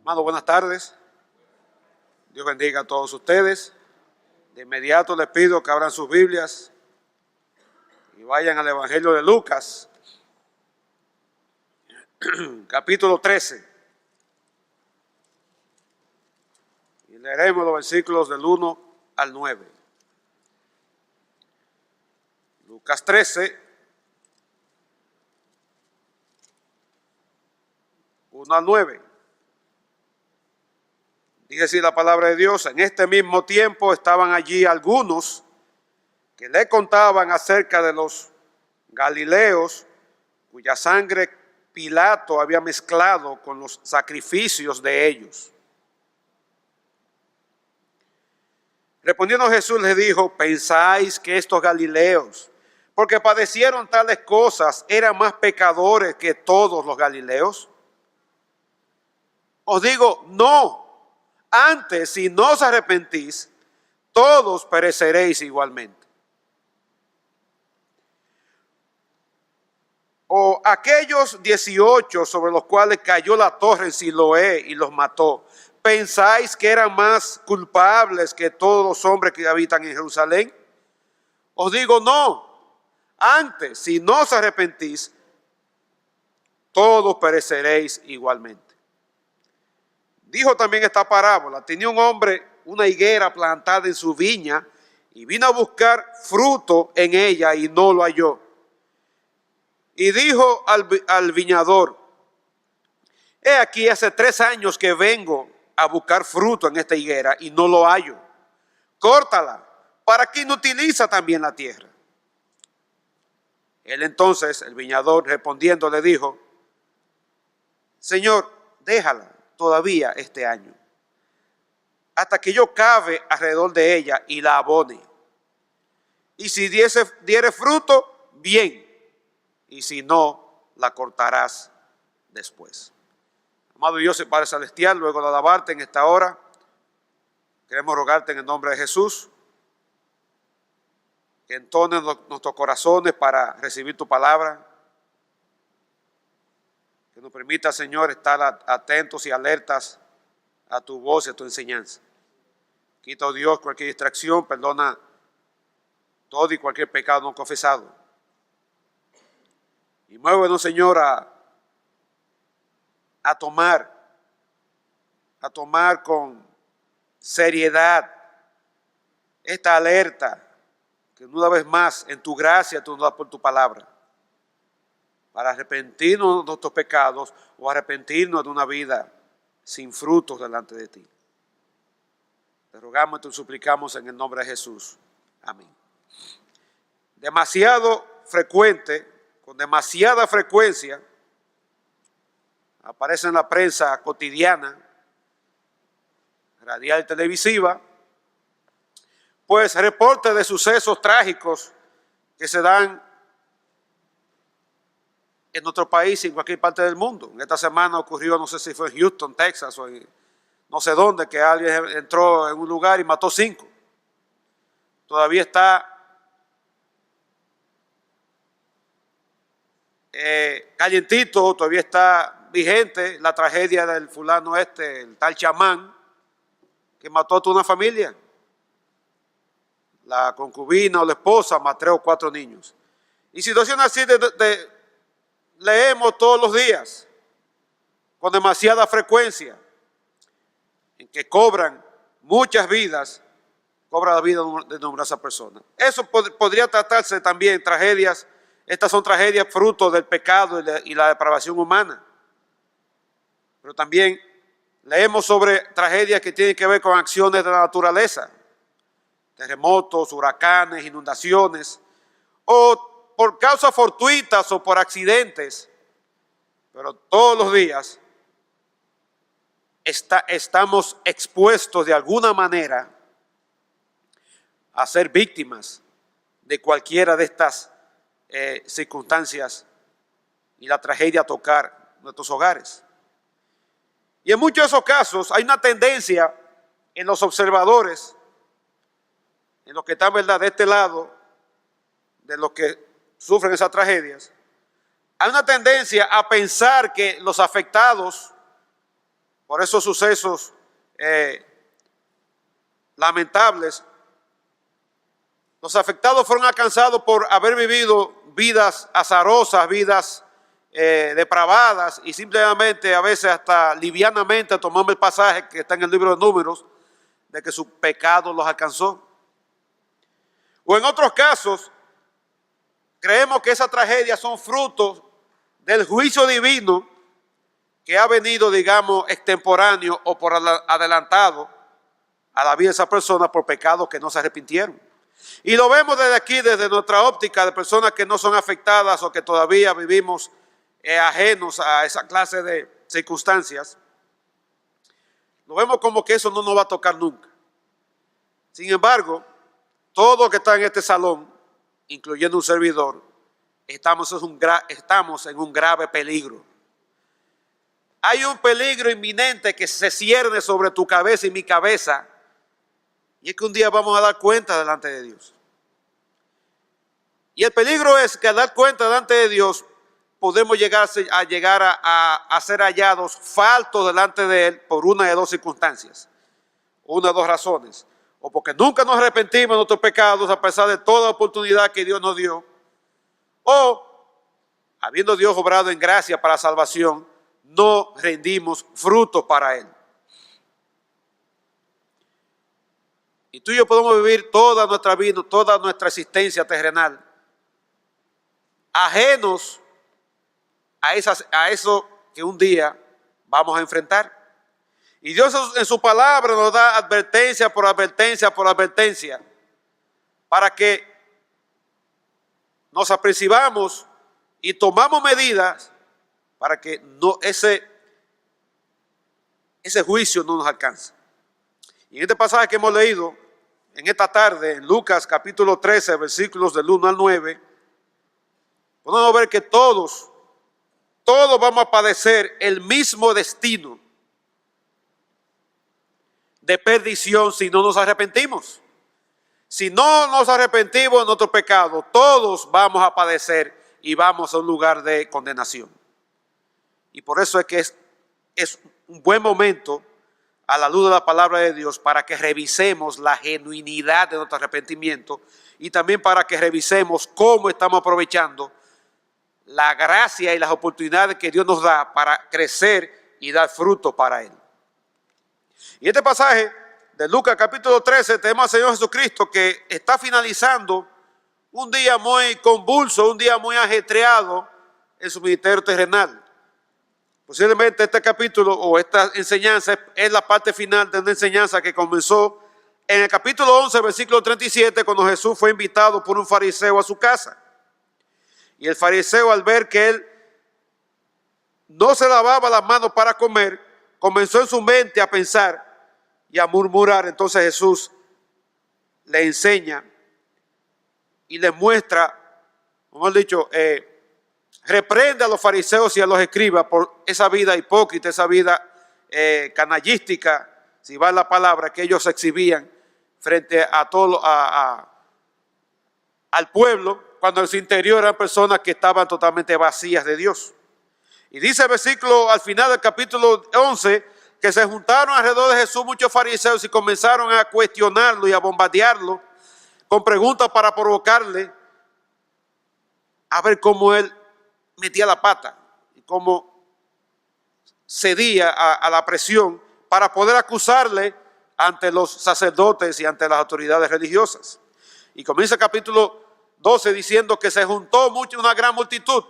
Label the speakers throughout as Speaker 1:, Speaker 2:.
Speaker 1: Hermanos, buenas tardes. Dios bendiga a todos ustedes. De inmediato les pido que abran sus Biblias y vayan al Evangelio de Lucas, capítulo 13. Y leeremos los versículos del 1 al 9. Lucas 13, 1 al 9. Dice así la palabra de Dios: en este mismo tiempo estaban allí algunos que le contaban acerca de los galileos cuya sangre Pilato había mezclado con los sacrificios de ellos. Respondiendo Jesús les dijo: ¿pensáis que estos galileos, porque padecieron tales cosas, eran más pecadores que todos los galileos? Os digo, no. Antes, si no os arrepentís, todos pereceréis igualmente. O aquellos 18 sobre los cuales cayó la torre en Siloé y los mató, ¿pensáis que eran más culpables que todos los hombres que habitan en Jerusalén? Os digo, no. Antes, si no os arrepentís, todos pereceréis igualmente. Dijo también esta parábola: tenía un hombre una higuera plantada en su viña y vino a buscar fruto en ella y no lo halló. Y dijo al viñador: he aquí, hace 3 años que vengo a buscar fruto en esta higuera y no lo hallo. Córtala, ¿para qué inutiliza también la tierra? Él entonces, el viñador, respondiendo, le dijo: Señor, déjala todavía este año, hasta que yo cave alrededor de ella y la abone. Y si diere fruto, bien, y si no, la cortarás después. Amado Dios y Padre Celestial, luego de alabarte en esta hora, queremos rogarte en el nombre de Jesús que entones nuestros corazones para recibir tu palabra, que nos permita, Señor, estar atentos y alertas a tu voz y a tu enseñanza. Quita, oh Dios, cualquier distracción, perdona todo y cualquier pecado no confesado. Y muévenos, Señor, a tomar con seriedad esta alerta que una vez más en tu gracia tú nos das por tu palabra, para arrepentirnos de nuestros pecados o arrepentirnos de una vida sin frutos delante de ti. Te rogamos y te suplicamos en el nombre de Jesús. Amén. Con demasiada frecuencia, aparece en la prensa cotidiana, radial y televisiva, pues reportes de sucesos trágicos que se dan en nuestro país y en cualquier parte del mundo. En esta semana ocurrió, no sé si fue en Houston, Texas, o en no sé dónde, que alguien entró en un lugar y mató 5. Todavía está calientito, todavía está vigente la tragedia del fulano el tal chamán, que mató a toda una familia. La concubina o la esposa mató 3 o 4 niños. Y situaciones así leemos todos los días, con demasiada frecuencia, en que cobran muchas vidas, cobra la vida de numerosas personas. Eso podría tratarse también tragedias. Estas son tragedias fruto del pecado y la depravación humana. Pero también leemos sobre tragedias que tienen que ver con acciones de la naturaleza, terremotos, huracanes, inundaciones, o por causas fortuitas o por accidentes. Pero todos los días estamos expuestos de alguna manera a ser víctimas de cualquiera de estas circunstancias y la tragedia tocar nuestros hogares. Y en muchos de esos casos hay una tendencia en los observadores, en los que están, ¿verdad?, de este lado, de los que sufren esas tragedias, hay una tendencia a pensar que los afectados por esos sucesos lamentables, los afectados fueron alcanzados por haber vivido vidas azarosas, vidas depravadas, y simplemente a veces hasta livianamente tomamos el pasaje que está en el libro de Números de que su pecado los alcanzó. O en otros casos, creemos que esas tragedias son frutos del juicio divino que ha venido, digamos, extemporáneo o por adelantado a la vida de esa persona por pecados que no se arrepintieron. Y lo vemos desde aquí, desde nuestra óptica de personas que no son afectadas o que todavía vivimos ajenos a esa clase de circunstancias. Lo vemos como que eso no nos va a tocar nunca. Sin embargo, todo lo que está en este salón, incluyendo un servidor, estamos en un grave peligro. Hay un peligro inminente que se cierne sobre tu cabeza y mi cabeza, y es que un día vamos a dar cuenta delante de Dios. Y el peligro es que al dar cuenta delante de Dios, podemos llegar a ser hallados faltos delante de Él por una de dos circunstancias, una de dos razones. O porque nunca nos arrepentimos de nuestros pecados a pesar de toda oportunidad que Dios nos dio, o habiendo Dios obrado en gracia para salvación, no rendimos frutos para Él. Y tú y yo podemos vivir toda nuestra vida, toda nuestra existencia terrenal, ajenos a eso que un día vamos a enfrentar. Y Dios en su palabra nos da advertencia por advertencia por advertencia, para que nos apercibamos y tomamos medidas para que ese juicio no nos alcance. Y en este pasaje que hemos leído en esta tarde, en Lucas capítulo 13, versículos del 1 al 9, podemos ver que todos vamos a padecer el mismo destino de perdición si no nos arrepentimos. Si no nos arrepentimos de nuestro pecado, todos vamos a padecer y vamos a un lugar de condenación. Y por eso es que es un buen momento, a la luz de la palabra de Dios, para que revisemos la genuinidad de nuestro arrepentimiento y también para que revisemos cómo estamos aprovechando la gracia y las oportunidades que Dios nos da para crecer y dar fruto para Él. Y este pasaje de Lucas capítulo 13 tenemos al Señor Jesucristo que está finalizando un día muy convulso, un día muy ajetreado en su ministerio terrenal. Posiblemente este capítulo o esta enseñanza es la parte final de una enseñanza que comenzó en el capítulo 11, versículo 37, cuando Jesús fue invitado por un fariseo a su casa. Y el fariseo, al ver que él no se lavaba las manos para comer, comenzó en su mente a pensar y a murmurar. Entonces Jesús le enseña y le muestra, como he dicho, reprende a los fariseos y a los escribas por esa vida hipócrita, esa vida canallística, si va la palabra, que ellos exhibían frente a todo al pueblo, cuando en su interior eran personas que estaban totalmente vacías de Dios. Y dice el versículo al final del capítulo 11, que se juntaron alrededor de Jesús muchos fariseos y comenzaron a cuestionarlo y a bombardearlo con preguntas para provocarle a ver cómo él metía la pata y cómo cedía a la presión para poder acusarle ante los sacerdotes y ante las autoridades religiosas. Y comienza el capítulo 12 diciendo que se juntó una gran multitud.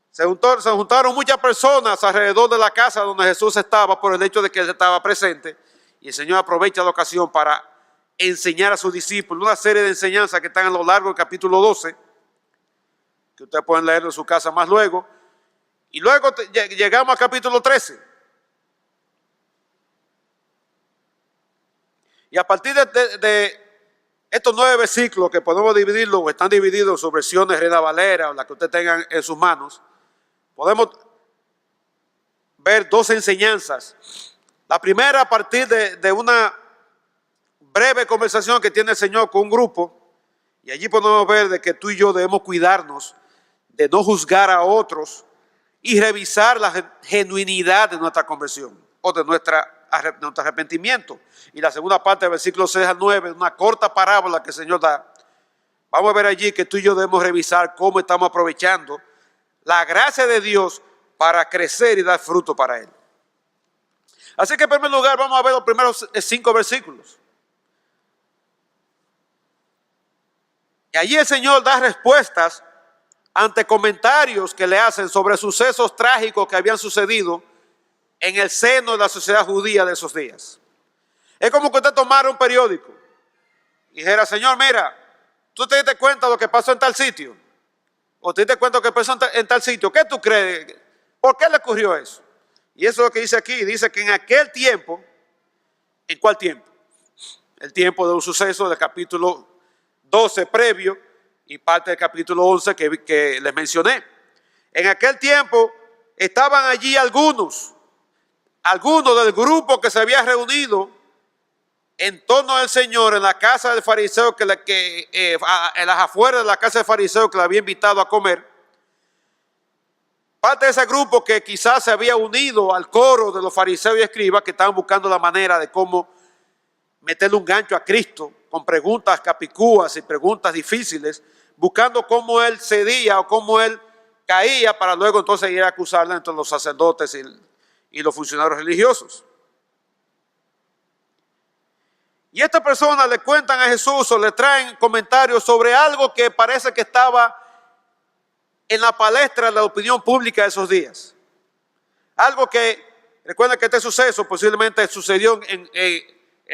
Speaker 1: Se juntaron muchas personas alrededor de la casa donde Jesús estaba por el hecho de que él estaba presente. Y el Señor aprovecha la ocasión para enseñar a sus discípulos una serie de enseñanzas que están a lo largo del capítulo 12, que ustedes pueden leerlo en su casa más luego. Y luego llegamos al capítulo 13. Y a partir de estos 9 versículos, que podemos dividirlos o están divididos en sus versiones Reina Valera o las que ustedes tengan en sus manos, podemos ver 2 enseñanzas. La primera, a partir de una breve conversación que tiene el Señor con un grupo, y allí podemos ver de que tú y yo debemos cuidarnos de no juzgar a otros y revisar la genuinidad de nuestra conversión o de nuestro arrepentimiento. Y la segunda parte del versículo 6 al 9, una corta parábola que el Señor da. Vamos a ver allí que tú y yo debemos revisar cómo estamos aprovechando la gracia de Dios para crecer y dar fruto para Él. Así que en primer lugar vamos a ver los primeros 5 versículos. Y allí el Señor da respuestas ante comentarios que le hacen sobre sucesos trágicos que habían sucedido en el seno de la sociedad judía de esos días. Es como que usted tomara un periódico y dijera, Señor, mira, ¿tú te diste cuenta de lo que pasó en tal sitio? ¿O te diste cuenta de lo que pasó en tal sitio? ¿Qué tú crees? ¿Por qué le ocurrió eso? Y eso es lo que dice aquí. Dice que en aquel tiempo, ¿en cuál tiempo? El tiempo de un suceso del capítulo 12 previo y parte del capítulo 11 que les mencioné. En aquel tiempo estaban allí algunos del grupo que se había reunido en torno al Señor en la casa del fariseo, en las afueras de la casa del fariseo que le había invitado a comer. Parte de ese grupo que quizás se había unido al coro de los fariseos y escribas que estaban buscando la manera de cómo meterle un gancho a Cristo con preguntas capicúas y preguntas difíciles, buscando cómo Él cedía o cómo Él caía para luego entonces ir a acusarle entre los sacerdotes y los funcionarios religiosos. Y estas personas le cuentan a Jesús o le traen comentarios sobre algo que parece que estaba en la palestra de la opinión pública de esos días. Algo que, recuerden que este suceso posiblemente sucedió en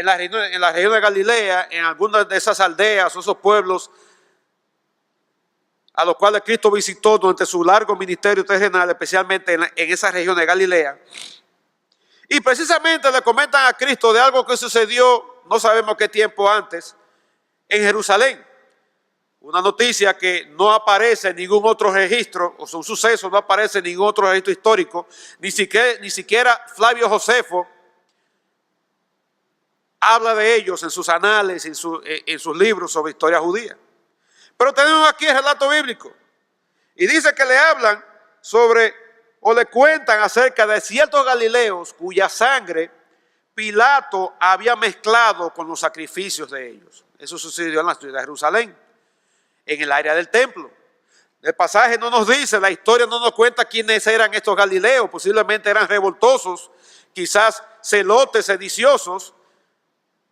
Speaker 1: la región de Galilea, en algunas de esas aldeas o esos pueblos a los cuales Cristo visitó durante su largo ministerio terrenal, especialmente en esa región de Galilea. Y precisamente le comentan a Cristo de algo que sucedió, no sabemos qué tiempo antes, en Jerusalén. Una noticia que no aparece en ningún otro registro, o sea, un suceso no aparece en ningún otro registro histórico, ni siquiera Flavio Josefo habla de ellos en sus anales, en sus libros sobre historia judía. Pero tenemos aquí el relato bíblico. Y dice que le hablan sobre, o le cuentan acerca de ciertos galileos cuya sangre Pilato había mezclado con los sacrificios de ellos. Eso sucedió en la ciudad de Jerusalén, en el área del templo. El pasaje no nos dice, la historia no nos cuenta quiénes eran estos galileos. Posiblemente eran revoltosos, quizás celotes, sediciosos,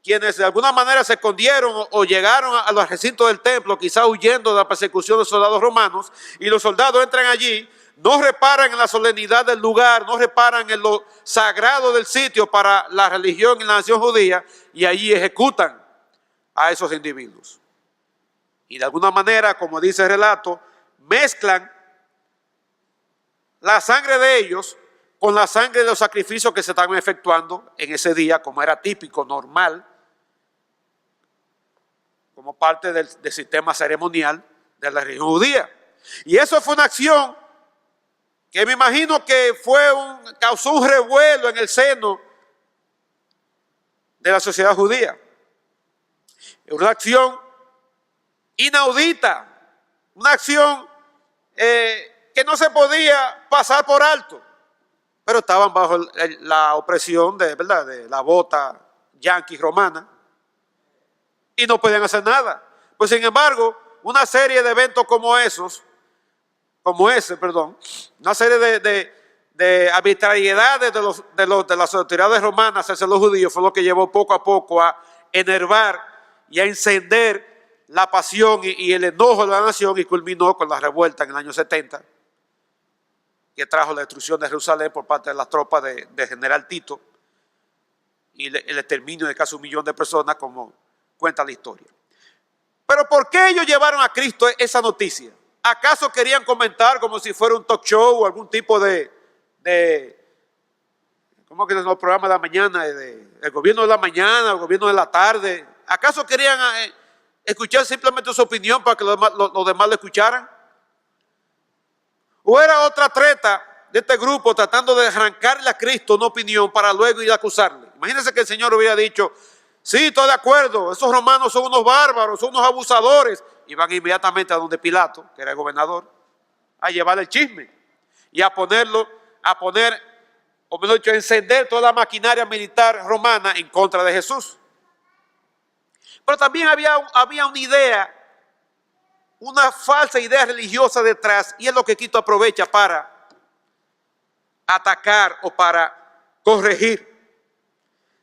Speaker 1: quienes de alguna manera se escondieron o llegaron a los recintos del templo, quizás huyendo de la persecución de los soldados romanos, y los soldados entran allí, no reparan en la solemnidad del lugar, no reparan en lo sagrado del sitio para la religión y la nación judía, y allí ejecutan a esos individuos. Y de alguna manera, como dice el relato, mezclan la sangre de ellos con la sangre de los sacrificios que se estaban efectuando en ese día, como era típico, normal, como parte del sistema ceremonial de la religión judía. Y eso fue una acción que me imagino que causó un revuelo en el seno de la sociedad judía. Una acción inaudita, una acción que no se podía pasar por alto, pero estaban bajo la opresión de la bota yanqui romana y no podían hacer nada. Pues sin embargo, una serie de eventos una serie de arbitrariedades de las autoridades romanas hacia los judíos fue lo que llevó poco a poco a enervar y a encender la pasión y el enojo de la nación, y culminó con la revuelta en el año 70, que trajo la destrucción de Jerusalén por parte de las tropas de general Tito y el exterminio de casi 1 millón de personas, como cuenta la historia. Pero ¿por qué ellos llevaron a Cristo esa noticia? ¿Acaso querían comentar como si fuera un talk show o algún tipo ¿cómo que son los programas de la mañana? El gobierno de la mañana, el gobierno de la tarde. ¿Acaso querían escuchar simplemente su opinión para que los demás lo escucharan? ¿O era otra treta de este grupo tratando de arrancarle a Cristo una opinión para luego ir a acusarle? Imagínense que el Señor hubiera dicho, sí, estoy de acuerdo, esos romanos son unos bárbaros, son unos abusadores. Y van inmediatamente a donde Pilato, que era el gobernador, a llevarle el chisme. y a poner, o mejor dicho, a encender toda la maquinaria militar romana en contra de Jesús. Pero también había una idea, una falsa idea religiosa detrás, y es lo que Cristo aprovecha para atacar o para corregir.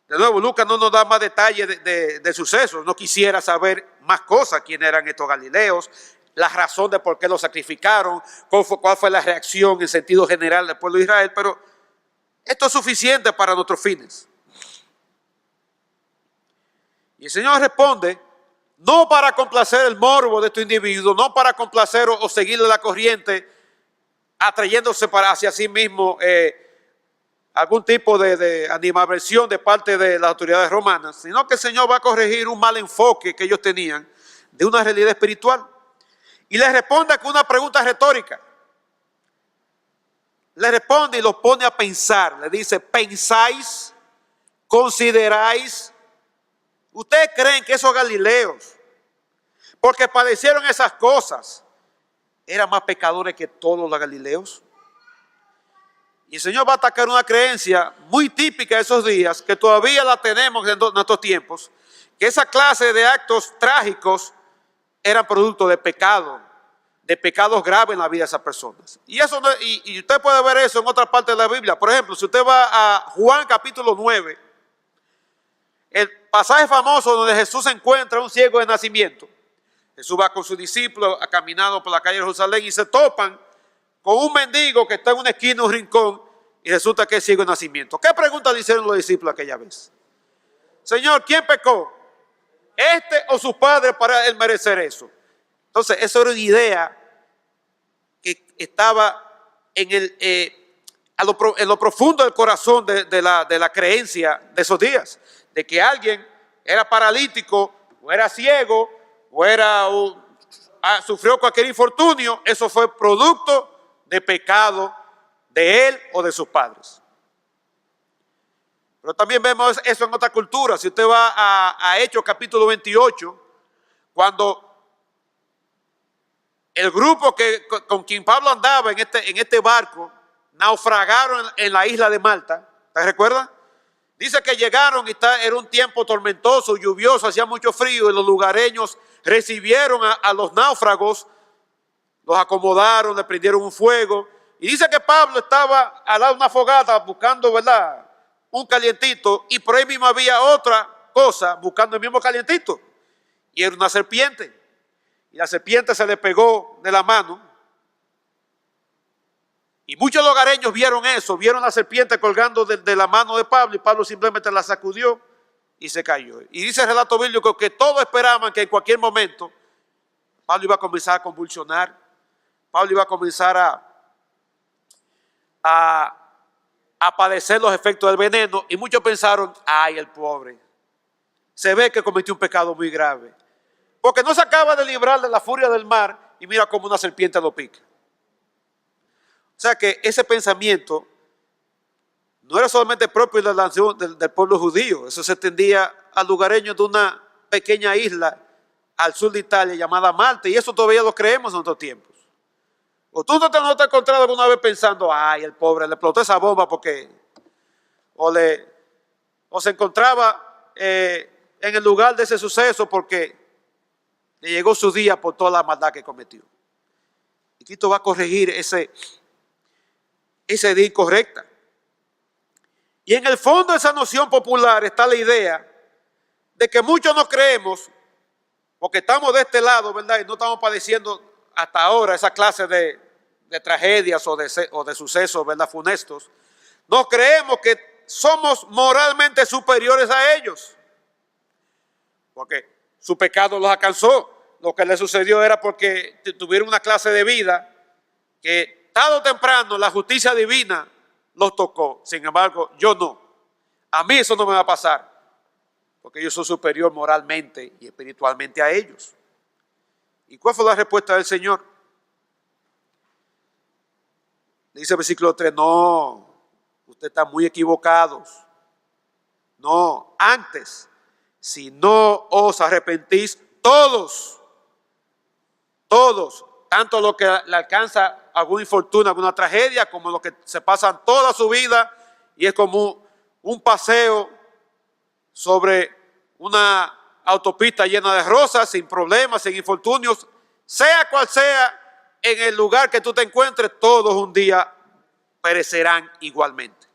Speaker 1: De nuevo, Lucas no nos da más detalles de sucesos. No quisiera saber más cosas, quién eran estos galileos, la razón de por qué los sacrificaron, cuál fue la reacción en sentido general del pueblo de Israel, pero esto es suficiente para nuestros fines. Y el Señor responde, no para complacer el morbo de estos individuos, no para complacer o seguirle la corriente, atrayéndose hacia sí mismo algún tipo de animadversión de parte de las autoridades romanas, sino que el Señor va a corregir un mal enfoque que ellos tenían de una realidad espiritual. Y les responde con una pregunta retórica. Le responde y los pone a pensar. Le dice, ¿pensáis? ¿Consideráis? ¿Ustedes creen que esos galileos, porque padecieron esas cosas, eran más pecadores que todos los galileos? Y el Señor va a atacar una creencia muy típica de esos días, que todavía la tenemos en nuestros tiempos, que esa clase de actos trágicos eran producto de pecado, de pecados graves en la vida de esas personas. Y usted puede ver eso en otra parte de la Biblia. Por ejemplo, si usted va a Juan capítulo 9, el pasaje famoso donde Jesús encuentra a un ciego de nacimiento. Jesús va con sus discípulos caminando por la calle de Jerusalén y se topan con un mendigo que está en una esquina, un rincón, y resulta que es ciego de nacimiento. ¿Qué pregunta le hicieron los discípulos aquella vez? Señor, ¿quién pecó? ¿Este o su padre para él merecer eso? Entonces, eso era una idea que estaba en lo profundo del corazón de la creencia de esos días, de que alguien era paralítico, o era ciego, o sufrió cualquier infortunio. Eso fue producto de pecado de él o de sus padres. Pero también vemos eso en otra cultura. Si usted va a Hechos capítulo 28, cuando el grupo con quien Pablo andaba en este barco naufragaron en la isla de Malta, ¿te recuerdan? Dice que llegaron y era un tiempo tormentoso, lluvioso, hacía mucho frío, y los lugareños recibieron a los náufragos, los acomodaron, le prendieron un fuego. Y dice que Pablo estaba al lado de una fogata buscando, ¿verdad?, un calientito, y por ahí mismo había otra cosa buscando el mismo calientito, y era una serpiente. Y la serpiente se le pegó de la mano. Y muchos lugareños vieron eso, vieron la serpiente colgando de la mano de Pablo, y Pablo simplemente la sacudió y se cayó. Y dice el relato bíblico que todos esperaban que en cualquier momento Pablo iba a comenzar a convulsionar, Pablo iba a comenzar a padecer los efectos del veneno, y muchos pensaron, ay, el pobre, se ve que cometió un pecado muy grave, porque no se acaba de librar de la furia del mar, y mira cómo una serpiente lo pica. O sea que ese pensamiento no era solamente propio de la nación del pueblo judío, eso se extendía a lugareños de una pequeña isla al sur de Italia llamada Malta, y eso todavía lo creemos en nuestros tiempos. ¿O tú no te has encontrado alguna vez pensando, ay, el pobre le explotó esa bomba porque, o se encontraba en el lugar de ese suceso porque le llegó su día por toda la maldad que cometió? Y Cristo va a corregir esa idea incorrecta. Y en el fondo de esa noción popular está la idea de que muchos no creemos, porque estamos de este lado, ¿verdad?, y no estamos padeciendo hasta ahora esa clase de tragedias o de sucesos, ¿verdad?, funestos. No creemos que somos moralmente superiores a ellos, porque su pecado los alcanzó. Lo que les sucedió era porque tuvieron una clase de vida que tarde o temprano la justicia divina los tocó. Sin embargo, yo no. A mí eso no me va a pasar, porque yo soy superior moralmente y espiritualmente a ellos. ¿Y cuál fue la respuesta del Señor? Dice el versículo 3, no, ustedes están muy equivocados. No, antes, si no os arrepentís, todos, tanto lo que le alcanza algún infortunio, alguna tragedia, como los que se pasan toda su vida y es como un paseo sobre una autopista llena de rosas, sin problemas, sin infortunios, sea cual sea en el lugar que tú te encuentres, todos un día perecerán igualmente.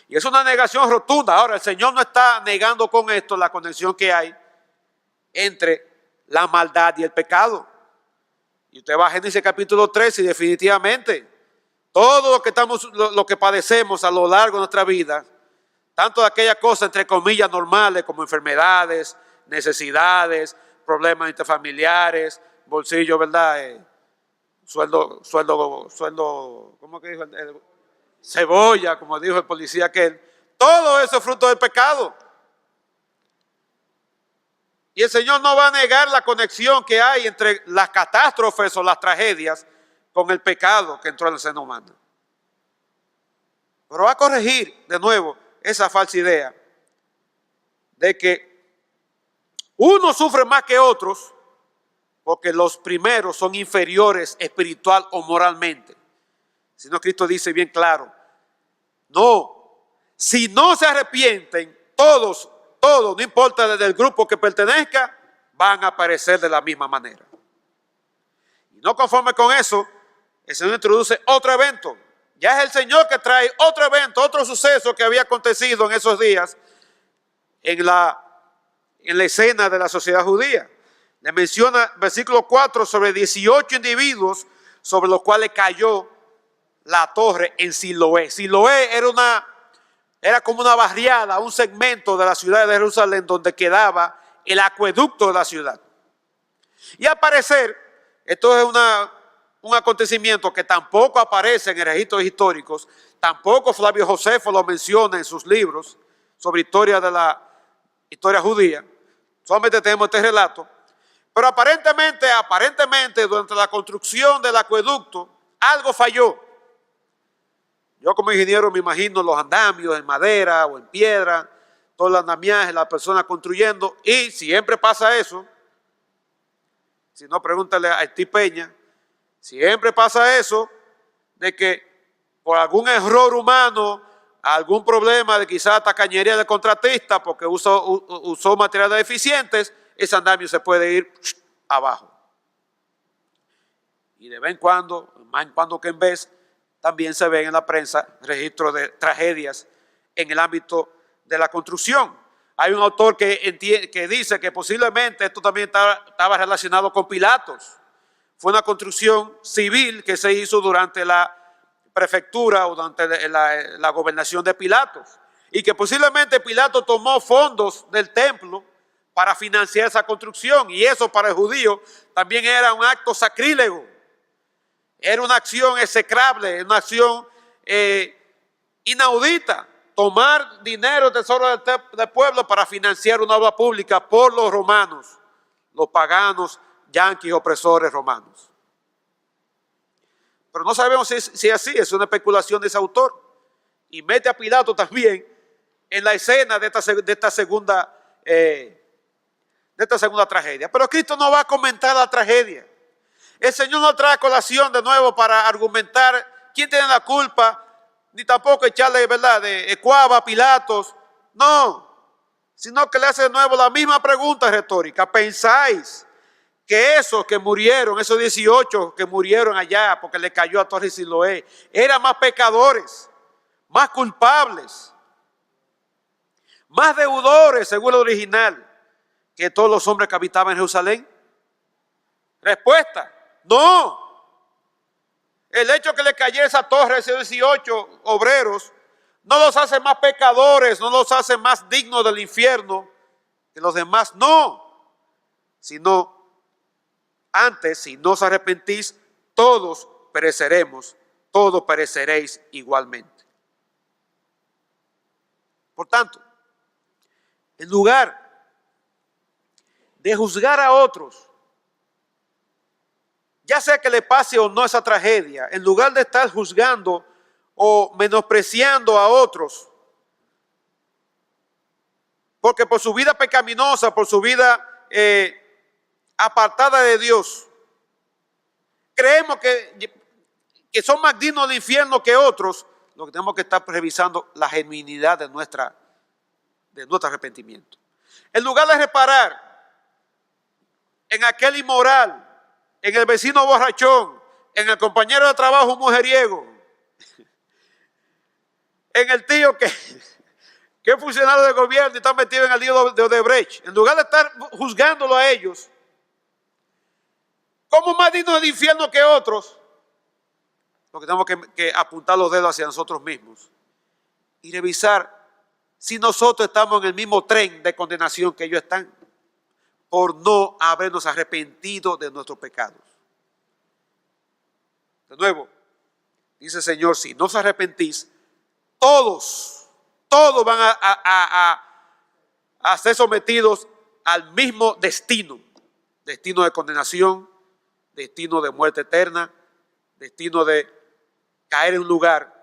Speaker 1: Y es una negación rotunda. Ahora, el Señor no está negando con esto la conexión que hay entre la maldad y el pecado. Y usted va a Génesis capítulo 3 y definitivamente todo lo que padecemos a lo largo de nuestra vida, tanto de aquellas cosas entre comillas normales como enfermedades, necesidades, problemas interfamiliares, bolsillo, ¿verdad? Sueldo, ¿cómo que dijo? Cebolla, como dijo el policía aquel. Todo eso es fruto del pecado. Y el Señor no va a negar la conexión que hay entre las catástrofes o las tragedias con el pecado que entró en el seno humano. Pero va a corregir de nuevo esa falsa idea de que unos sufren más que otros porque los primeros son inferiores espiritual o moralmente. Sino Cristo dice bien claro, no, si no se arrepienten, todos, no importa desde el grupo que pertenezca, van a perecer de la misma manera. Y no conforme con eso, el Señor introduce otro evento. Ya es el Señor que trae otro evento, otro suceso que había acontecido en esos días en la escena de la sociedad judía. Le menciona versículo 4 sobre 18 individuos sobre los cuales cayó la torre en Siloé. Siloé era como una barriada, un segmento de la ciudad de Jerusalén donde quedaba el acueducto de la ciudad. Y al parecer, esto es un acontecimiento que tampoco aparece en registros históricos, tampoco Flavio Josefo lo menciona en sus libros sobre historia de la historia judía, solamente tenemos este relato, pero aparentemente durante la construcción del acueducto algo falló. Yo como ingeniero me imagino los andamios en madera o en piedra, todo el andamiaje, la persona construyendo, y siempre pasa eso. Si no, pregúntale a Haití Peña, siempre pasa eso, de que por algún error humano, algún problema de quizás tacañería del contratista, porque usó materiales deficientes, ese andamio se puede ir abajo. Y de vez en cuando, más en cuando que en vez, también se ven en la prensa registros de tragedias en el ámbito de la construcción. Hay un autor que dice que posiblemente esto también estaba relacionado con Pilatos. Fue una construcción civil que se hizo durante la prefectura o durante la gobernación de Pilatos. Y que posiblemente Pilato tomó fondos del templo para financiar esa construcción. Y eso para el judío también era un acto sacrílego. Era una acción execrable, una acción inaudita. Tomar dinero del tesoro del pueblo para financiar una obra pública por los romanos, los paganos, yanquis, opresores romanos. Pero no sabemos si es así, es una especulación de ese autor. Y mete a Pilato también en la escena de esta segunda tragedia. Pero Cristo no va a comentar la tragedia. El Señor no trae colación de nuevo para argumentar quién tiene la culpa, ni tampoco echarle, ¿verdad?, de ecuava a Pilatos. No, sino que le hace de nuevo la misma pregunta retórica. ¿Pensáis que esos que murieron, esos 18 que murieron allá porque le cayó a Torre Siloé, eran más pecadores, más culpables, más deudores, según el original, que todos los hombres que habitaban en Jerusalén? Respuesta: no. El hecho que le cayera esa torre a esos 18 obreros no los hace más pecadores, no los hace más dignos del infierno que los demás, no. Sino antes, si no os arrepentís, todos pereceremos, todos pereceréis igualmente. Por tanto, en lugar de juzgar a otros, ya sea que le pase o no esa tragedia, en lugar de estar juzgando o menospreciando a otros, porque por su vida pecaminosa, por su vida apartada de Dios, creemos que son más dignos del infierno que otros, lo que tenemos que estar revisando la genuinidad de nuestro arrepentimiento. En lugar de reparar en aquel inmoral, en el vecino borrachón, en el compañero de trabajo mujeriego, en el tío que es funcionario de gobierno y está metido en el lío de Odebrecht, en lugar de estar juzgándolo a ellos, como más dignos del infierno que otros, lo que tenemos que apuntar los dedos hacia nosotros mismos y revisar si nosotros estamos en el mismo tren de condenación que ellos están por no habernos arrepentido de nuestros pecados. De nuevo, dice el Señor, si no os arrepentís, todos van a ser sometidos al mismo destino de condenación, destino de muerte eterna, destino de caer en un lugar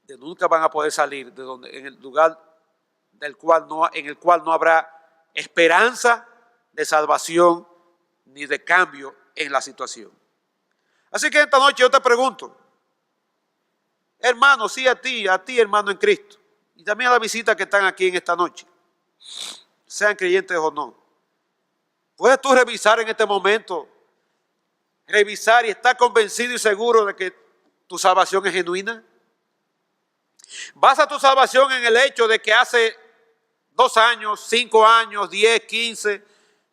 Speaker 1: de nunca van a poder salir, en el lugar en el cual no habrá esperanza de salvación ni de cambio en la situación. Así que esta noche yo te pregunto, hermano, sí a ti hermano en Cristo, y también a la visita que están aquí en esta noche, sean creyentes o no, ¿puedes tú revisar en este momento, revisar y estar convencido y seguro de que tu salvación es genuina? ¿Basa tu salvación en el hecho de que hace 2 años, 5 años, 10, 15,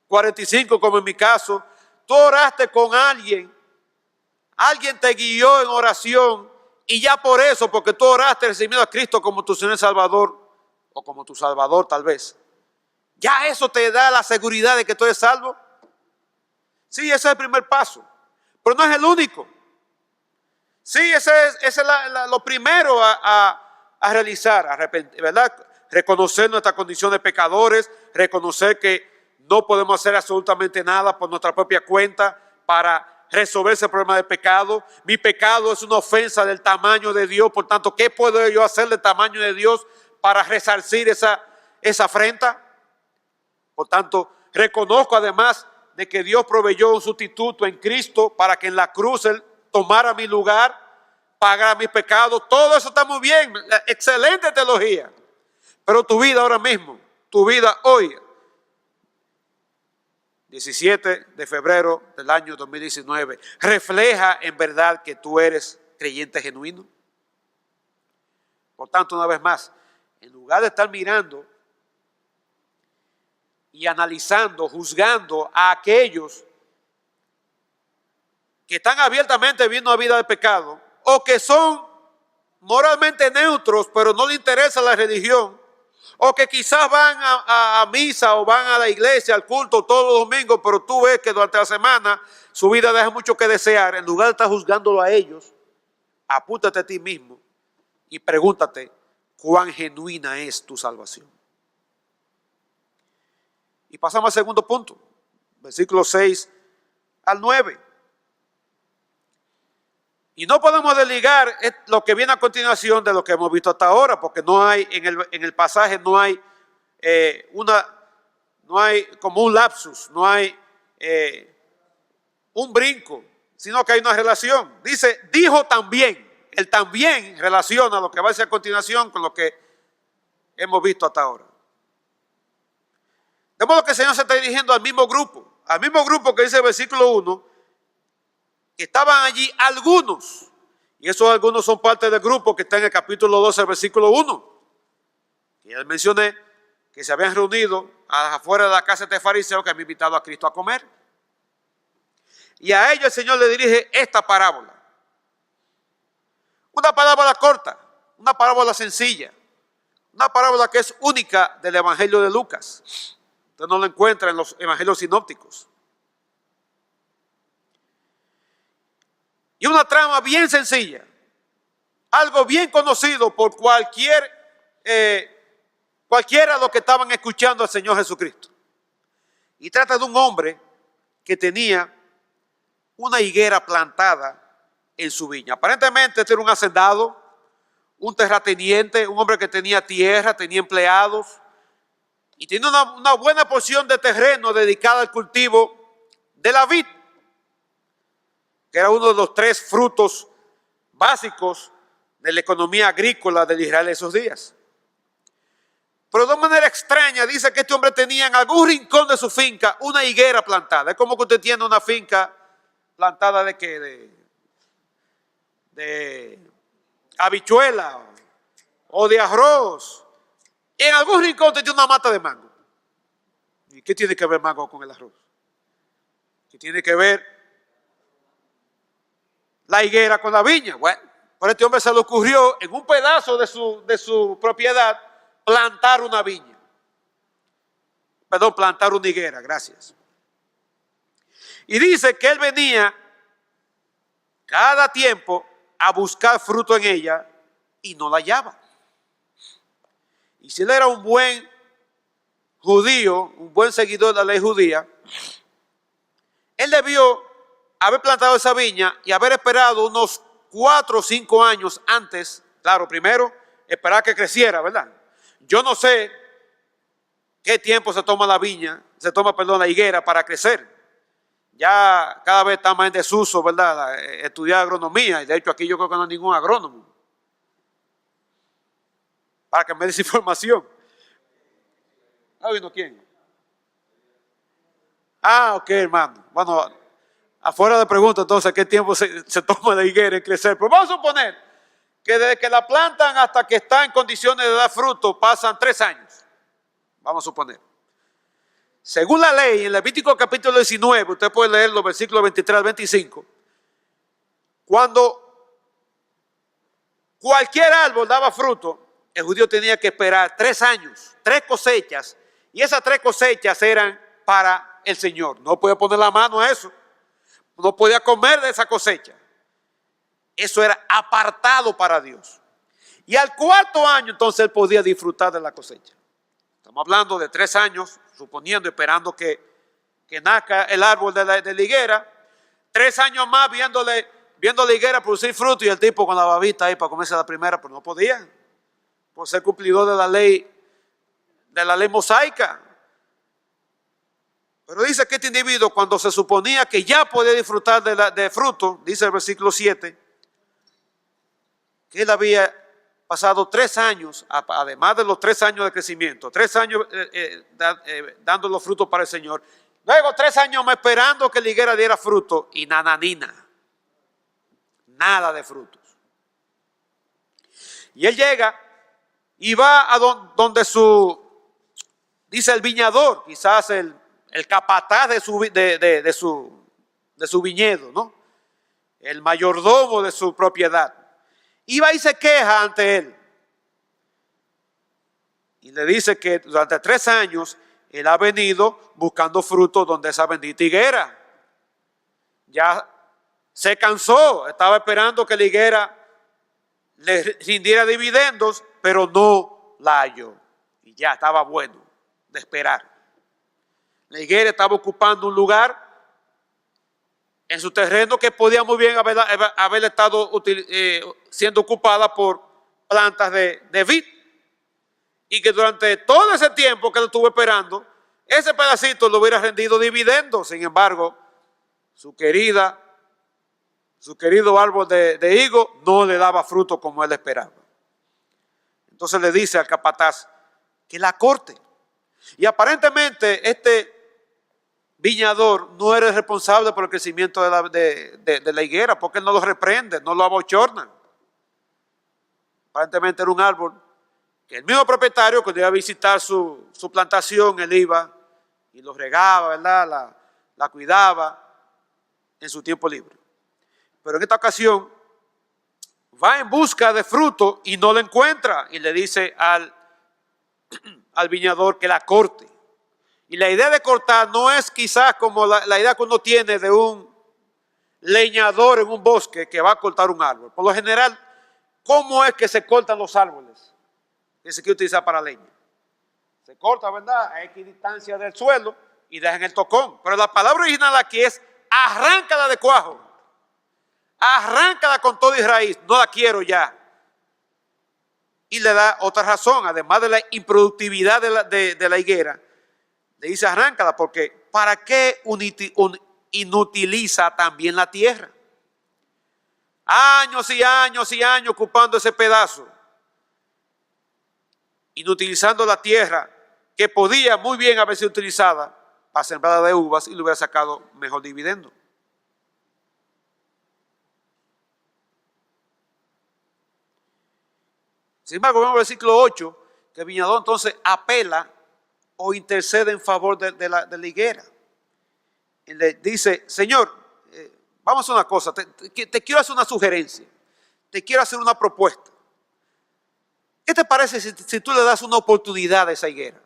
Speaker 1: 45, como en mi caso, tú oraste con alguien te guió en oración y ya por eso, porque tú oraste recibiendo a Cristo como tu Señor y Salvador, o como tu Salvador tal vez, ya eso te da la seguridad de que tú eres salvo? Sí, ese es el primer paso, pero no es el único. Sí, ese es lo primero a realizar, ¿verdad? Reconocer nuestra condición de pecadores, reconocer que no podemos hacer absolutamente nada por nuestra propia cuenta para resolver ese problema de pecado. Mi pecado es una ofensa del tamaño de Dios, por tanto, ¿qué puedo yo hacer del tamaño de Dios para resarcir esa afrenta? Por tanto, reconozco además de que Dios proveyó un sustituto en Cristo para que en la cruz Él tomara mi lugar, pagara mis pecados. Todo eso está muy bien, excelente teología. Pero tu vida ahora mismo, tu vida hoy, 17 de febrero del año 2019, refleja en verdad que tú eres creyente genuino. Por tanto, una vez más, en lugar de estar mirando y analizando, juzgando a aquellos que están abiertamente viviendo una vida de pecado, o que son moralmente neutros, pero no les interesa la religión, o que quizás van a misa o van a la iglesia, al culto todos los domingos, pero tú ves que durante la semana su vida deja mucho que desear. En lugar de estar juzgándolo a ellos, apúntate a ti mismo y pregúntate cuán genuina es tu salvación. Y pasamos al segundo punto, versículos 6 al 9. Y no podemos desligar lo que viene a continuación de lo que hemos visto hasta ahora, porque no hay en el pasaje no hay como un lapsus, no hay un brinco, sino que hay una relación. Dice, dijo también. El también relaciona lo que va a decir a continuación con lo que hemos visto hasta ahora. De modo que el Señor se está dirigiendo al mismo grupo que dice el versículo 1, que estaban allí algunos, y esos algunos son parte del grupo que está en el capítulo 12, versículo 1. Y él mencioné que se habían reunido afuera de la casa de fariseos que habían invitado a Cristo a comer. Y a ellos el Señor le dirige esta parábola. Una parábola corta, una parábola sencilla, una parábola que es única del Evangelio de Lucas. Usted no lo encuentra en los evangelios sinópticos. Y una trama bien sencilla, algo bien conocido por cualquiera de los que estaban escuchando al Señor Jesucristo. Y trata de un hombre que tenía una higuera plantada en su viña. Aparentemente este era un hacendado, un terrateniente, un hombre que tenía tierra, tenía empleados y tenía una buena porción de terreno dedicada al cultivo de la vid. que era uno de los 3 frutos básicos de la economía agrícola de Israel en esos días. Pero de manera extraña dice que este hombre tenía en algún rincón de su finca una higuera plantada. Es como que usted tiene una finca plantada de qué, de habichuela o de arroz. Y en algún rincón usted tiene una mata de mango. ¿Y qué tiene que ver mango con el arroz? ¿Qué tiene que ver la higuera con la viña? Bueno, por este hombre se le ocurrió en un pedazo de su propiedad plantar una viña. Perdón, plantar una higuera, gracias. Y dice que él venía cada tiempo a buscar fruto en ella y no la hallaba. Y si él era un buen judío, un buen seguidor de la ley judía, él debió haber plantado esa viña y haber esperado unos 4 o 5 años antes. Claro, primero esperar que creciera, ¿verdad? Yo no sé qué tiempo se toma la higuera para crecer. Ya cada vez está más en desuso, ¿verdad? Estudiar agronomía, y de hecho aquí yo creo que no hay ningún agrónomo para que me dé esa información. ¿No vino quién? Ah, ok, hermano. Bueno, afuera de pregunta entonces qué tiempo se toma la higuera en crecer. Pero vamos a suponer que desde que la plantan hasta que está en condiciones de dar fruto pasan 3 años. Vamos a suponer. Según la ley, en Levítico capítulo 19, usted puede leer los versículos 23 al 25, cuando cualquier árbol daba fruto, el judío tenía que esperar 3 años, 3 cosechas, y esas 3 cosechas eran para el Señor. No podía poner la mano a eso, no podía comer de esa cosecha. Eso era apartado para Dios. Y al 4.º año entonces él podía disfrutar de la cosecha. Estamos hablando de 3 años, suponiendo, esperando que nazca el árbol de la higuera. 3 años más viendo la higuera producir fruto y el tipo con la babita ahí para comerse la primera, pero no podía, por ser cumplidor de la ley mosaica. Pero dice que este individuo, cuando se suponía que ya podía disfrutar de fruto, dice el versículo 7, que él había pasado 3 años, además de los 3 años de crecimiento, 3 años dando los frutos para el Señor. Luego 3 años más esperando que la higuera diera fruto y nananina, nada de frutos. Y él llega y va a donde dice el viñador, quizás el capataz de su viñedo, ¿no? El mayordomo de su propiedad. Y va y se queja ante él. Y le dice que durante 3 años él ha venido buscando frutos donde esa bendita higuera. Ya se cansó, estaba esperando que la higuera le rindiera dividendos, pero no la halló. Y ya estaba bueno de esperar. La higuera estaba ocupando un lugar en su terreno que podía muy bien haber estado siendo ocupada por plantas de vid, y que durante todo ese tiempo que lo estuvo esperando, ese pedacito le hubiera rendido dividendos. Sin embargo, su querido árbol de higo no le daba fruto como él esperaba. Entonces le dice al capataz que la corte. Y aparentemente este viñador no era el responsable por el crecimiento de la higuera, porque él no lo reprende, no lo abochorna. Aparentemente era un árbol que el mismo propietario, cuando iba a visitar su plantación, él iba y lo regaba, ¿verdad? La cuidaba en su tiempo libre. Pero en esta ocasión va en busca de fruto y no lo encuentra, y le dice al viñador que la corte. Y la idea de cortar no es quizás como la idea que uno tiene de un leñador en un bosque que va a cortar un árbol. Por lo general, ¿cómo es que se cortan los árboles que se quiere utilizar para leña? Se corta, ¿verdad?, a equidistancia del suelo y dejan el tocón. Pero la palabra original aquí es arráncala de cuajo. Arráncala con todo y raíz. No la quiero ya. Y le da otra razón, además de la improductividad de la higuera. Le dice arráncala porque ¿para qué inutiliza también la tierra? Años y años y años ocupando ese pedazo, inutilizando la tierra que podía muy bien haber sido utilizada para sembrada de uvas y le hubiera sacado mejor dividendo. Sin embargo, vemos el versículo 8, que el viñador entonces apela o intercede en favor de la higuera. Y le dice, Señor, vamos a hacer una cosa, te quiero hacer una sugerencia, te quiero hacer una propuesta. ¿Qué te parece si tú le das una oportunidad a esa higuera?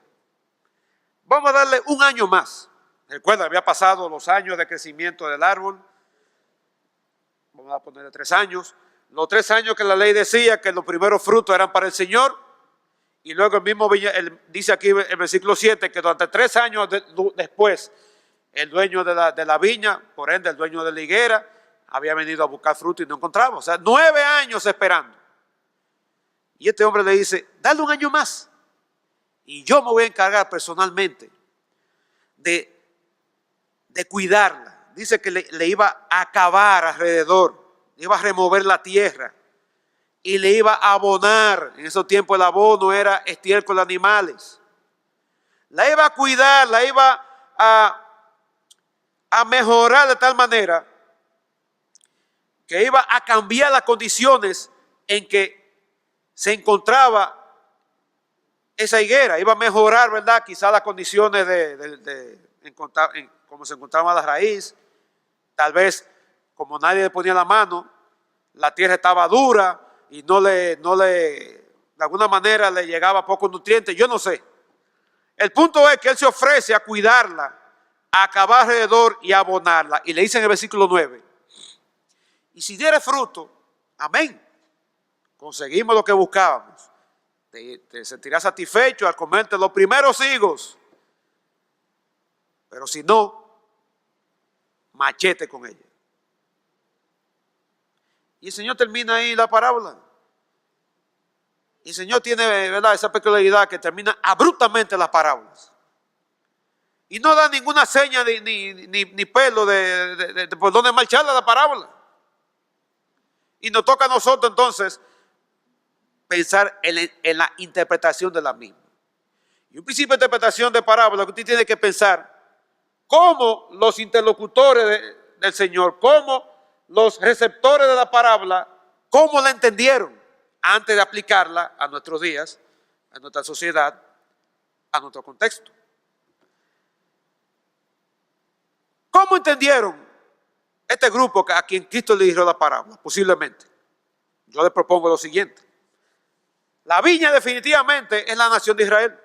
Speaker 1: Vamos a darle un año más. Recuerda, había pasado los años de crecimiento del árbol. Vamos a ponerle 3 años. Los 3 años que la ley decía que los primeros frutos eran para el Señor. Y luego el mismo dice aquí el versículo 7 que durante 3 años después, el dueño de la viña, por ende el dueño de la higuera, había venido a buscar fruto y no encontraba. O sea, 9 años esperando. Y este hombre le dice, dale un año más. Y yo me voy a encargar personalmente de cuidarla. Dice que le iba a cavar alrededor, le iba a remover la tierra y le iba a abonar. En esos tiempos el abono era estiércol de animales. La iba a cuidar, la iba a mejorar de tal manera que iba a cambiar las condiciones en que se encontraba esa higuera, iba a mejorar, ¿verdad? Quizás las condiciones como se encontraba la raíz. Tal vez, como nadie le ponía la mano, la tierra estaba dura y de alguna manera le llegaba pocos nutrientes, yo no sé. El punto es que él se ofrece a cuidarla, a acabar alrededor y a abonarla. Y le dice en el versículo 9, y si diere fruto, amén, conseguimos lo que buscábamos. Te sentirás satisfecho al comerte los primeros higos. Pero si no, machete con ella. Y el Señor termina ahí la parábola. Y el Señor tiene, ¿verdad?, esa peculiaridad que termina abruptamente las parábolas. Y no da ninguna seña ni pelo de por dónde marcharla la parábola. Y nos toca a nosotros entonces pensar en la interpretación de la misma. Y un principio de interpretación de parábola que usted tiene que pensar cómo los interlocutores del Señor, cómo los receptores de la parábola, cómo la entendieron antes de aplicarla a nuestros días, a nuestra sociedad, a nuestro contexto. ¿Cómo entendieron este grupo a quien Cristo le dijo la parábola? Posiblemente. Yo le propongo lo siguiente. La viña definitivamente es la nación de Israel.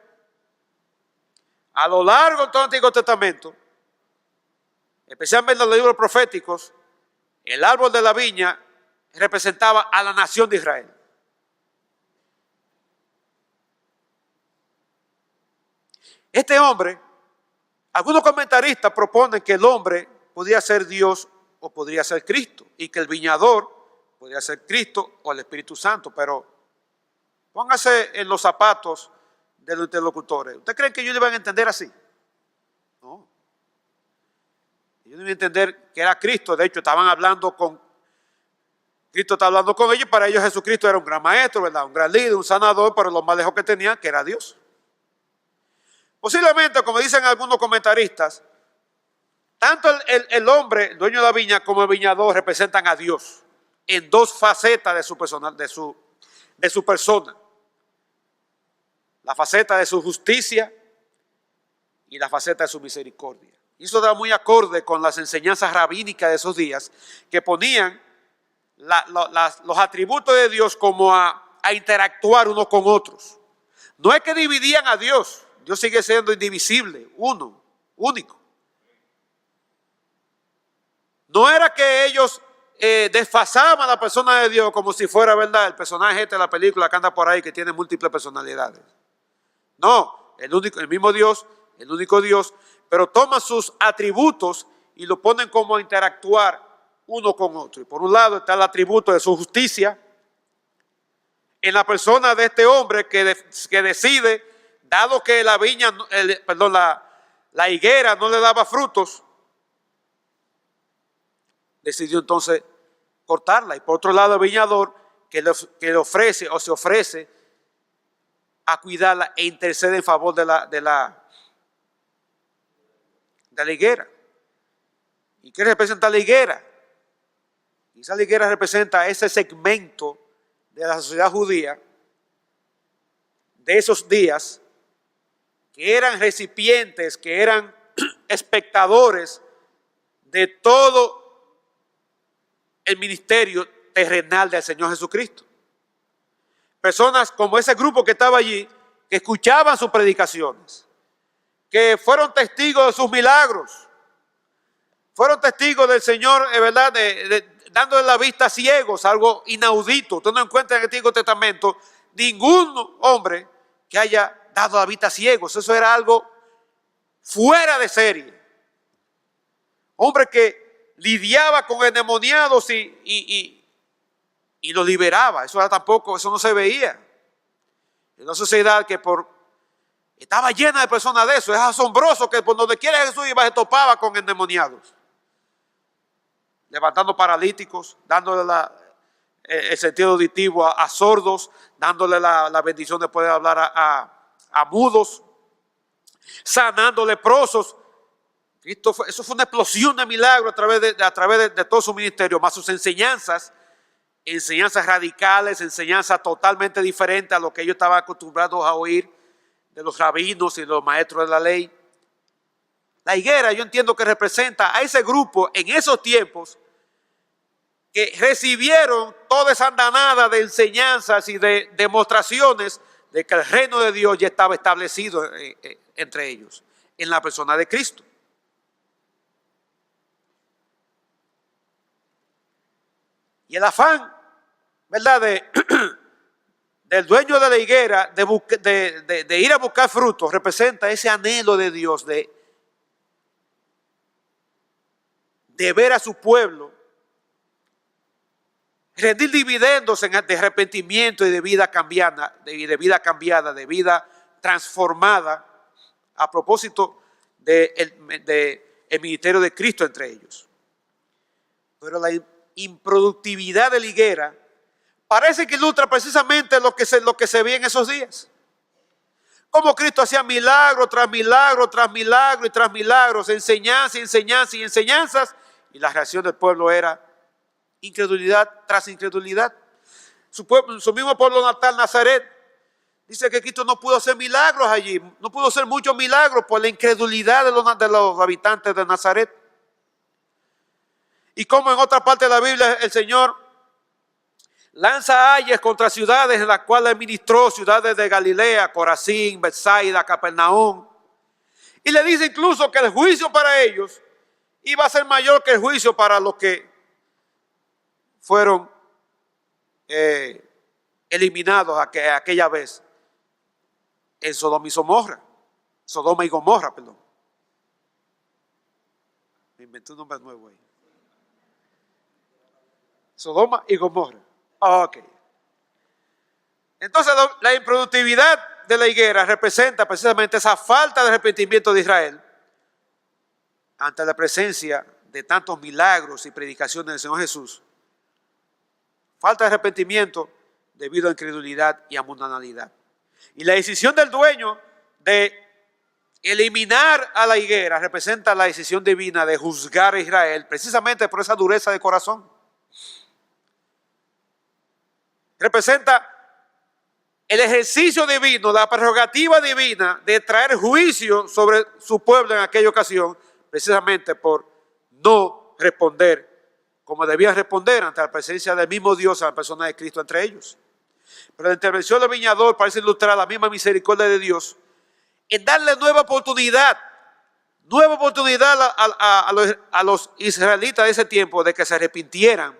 Speaker 1: A lo largo de todo el Antiguo Testamento, especialmente en los libros proféticos, el árbol de la viña representaba a la nación de Israel. Este hombre, algunos comentaristas proponen que el hombre podría ser Dios o podría ser Cristo, y que el viñador podría ser Cristo o el Espíritu Santo, pero póngase en los zapatos de los interlocutores. ¿Usted cree que ellos le iban a entender así? No. Ellos no iban a entender que era Cristo. De hecho, Cristo está hablando con ellos. Para ellos Jesucristo era un gran maestro, ¿verdad? Un gran líder, un sanador, pero lo más lejos que tenían que era Dios. Posiblemente, como dicen algunos comentaristas, tanto el hombre, el dueño de la viña, como el viñador representan a Dios en dos facetas de su persona. La faceta de su justicia y la faceta de su misericordia. Y eso da muy acorde con las enseñanzas rabínicas de esos días, que ponían los atributos de Dios como a interactuar unos con otros. No es que dividían a Dios. Dios sigue siendo indivisible, uno, único. No era que ellos desfasaban a la persona de Dios como si fuera, ¿verdad?, el personaje de la película que anda por ahí que tiene múltiples personalidades. No, el mismo Dios, el único Dios, pero toma sus atributos y lo ponen como a interactuar uno con otro. Y por un lado está el atributo de su justicia en la persona de este hombre que decide, dado que la higuera no le daba frutos, decidió entonces cortarla. Y por otro lado, el viñador que le ofrece o se ofrece a cuidarla e intercede en favor de la higuera. ¿Y qué representa la higuera? Y esa higuera representa ese segmento de la sociedad judía de esos días, que eran recipientes, que eran espectadores de todo el ministerio terrenal del Señor Jesucristo. Personas como ese grupo que estaba allí, que escuchaban sus predicaciones, que fueron testigos de sus milagros, fueron testigos del Señor, ¿verdad? Dándole la vista a ciegos, algo inaudito. Usted no encuentra en el Antiguo Testamento ningún hombre que haya dado la vista a ciegos. Eso era algo fuera de serie. Hombre que lidiaba con endemoniados y los liberaba. Eso no se veía. En una sociedad que estaba llena de personas de eso. Es asombroso que por donde quiera Jesús iba se topaba con endemoniados, levantando paralíticos, dándole el sentido auditivo a sordos, dándole la bendición de poder hablar a mudos, sanando leprosos. Eso fue una explosión de milagros a través de todo su ministerio, más sus enseñanzas radicales, enseñanzas totalmente diferentes a lo que ellos estaban acostumbrados a oír de los rabinos y de los maestros de la ley. La higuera, yo entiendo que representa a ese grupo en esos tiempos que recibieron toda esa andanada de enseñanzas y de demostraciones de que el reino de Dios ya estaba establecido entre ellos, en la persona de Cristo. Y el afán, ¿verdad?, del dueño de la higuera de ir a buscar frutos representa ese anhelo de Dios de ver a su pueblo rendir dividendos de arrepentimiento y de vida cambiada, de vida transformada, a propósito del ministerio de Cristo entre ellos. Pero la improductividad de la higuera parece que ilustra precisamente lo que se ve en esos días. Como Cristo hacía milagro tras milagro, tras milagro y tras milagros, enseñanzas, y la reacción del pueblo era incredulidad tras incredulidad. Su mismo pueblo natal, Nazaret, dice que Cristo no pudo hacer milagros allí, no pudo hacer muchos milagros por la incredulidad de los habitantes de Nazaret. Y como en otra parte de la Biblia el Señor lanza ayes contra ciudades en las cuales ministró, ciudades de Galilea, Corazín, Betsaida, Capernaum. Y le dice incluso que el juicio para ellos iba a ser mayor que el juicio para los que fueron eliminados aquella vez en Sodoma y Gomorra, perdón. Me inventé un nombre nuevo ahí. Sodoma y Gomorra. Ok. Entonces la improductividad de la higuera representa precisamente esa falta de arrepentimiento de Israel ante la presencia de tantos milagros y predicaciones del Señor Jesús. Falta de arrepentimiento debido a incredulidad y a mundanalidad. Y la decisión del dueño de eliminar a la higuera representa la decisión divina de juzgar a Israel precisamente por esa dureza de corazón. Representa el ejercicio divino, la prerrogativa divina de traer juicio sobre su pueblo en aquella ocasión, precisamente por no responder como debían responder ante la presencia del mismo Dios en la persona de Cristo entre ellos. Pero la intervención del viñador parece ilustrar la misma misericordia de Dios en darle nueva oportunidad a los israelitas de ese tiempo de que se arrepintieran